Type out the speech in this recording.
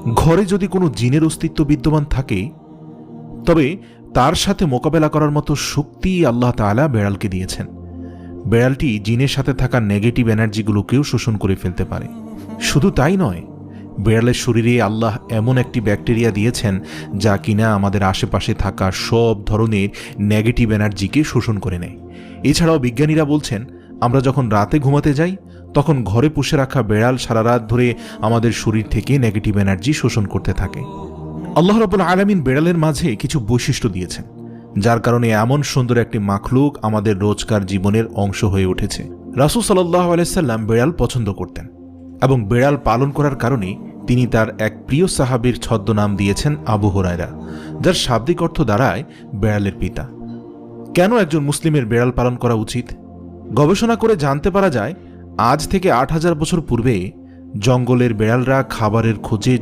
ঘরে যদি কোনো জিনের অস্তিত্ব বিদ্যমান থাকে তবে তার সাথে মোকাবেলা করার মতো শক্তি আল্লাহ তাআলা বেড়ালকে দিয়েছেন। বেড়ালটি জিনের সাথে থাকা নেগেটিভ এনার্জিগুলোকেও শোষণ করে ফেলতে পারে। শুধু তাই নয়, বেড়ালের শরীরে আল্লাহ এমন একটি ব্যাকটেরিয়া দিয়েছেন যা কিনা আমাদের আশেপাশে থাকা সব ধরনের নেগেটিভ এনার্জিকে শোষণ করে নেয়। এছাড়াও বিজ্ঞানীরা বলছেন, আমরা যখন রাতে ঘুমাতে যাই তখন ঘরে পুষে রাখা বেড়াল সারা রাত ধরে আমাদের শরীর থেকে নেগেটিভ এনার্জি শোষণ করতে থাকে। আল্লাহ রাব্বুল আলামিন বেড়ালের মাঝে কিছু বৈশিষ্ট্য দিয়েছেন, যার কারণে এমন সুন্দর একটি মাখলুক আমাদের রোজকার জীবনের অংশ হয়ে উঠেছে। রাসূল সাল্লাল্লাহু আলাইহি সাল্লাম বেড়াল পছন্দ করতেন এবং বেড়াল পালন করার কারণে তিনি তার এক প্রিয় সাহাবীর ছদ্মনাম দিয়েছেন আবু হুরায়রা, যার শাব্দিক অর্থ দাঁড়ায় বেড়ালের পিতা। কেন একজন মুসলিমের বেড়াল পালন করা উচিত? গবেষণা করে জানতে পারা যায়, আজ থেকে ৮,০০০ বছর পূর্বে জঙ্গলের বেড়ালরা খাবারের খোঁজে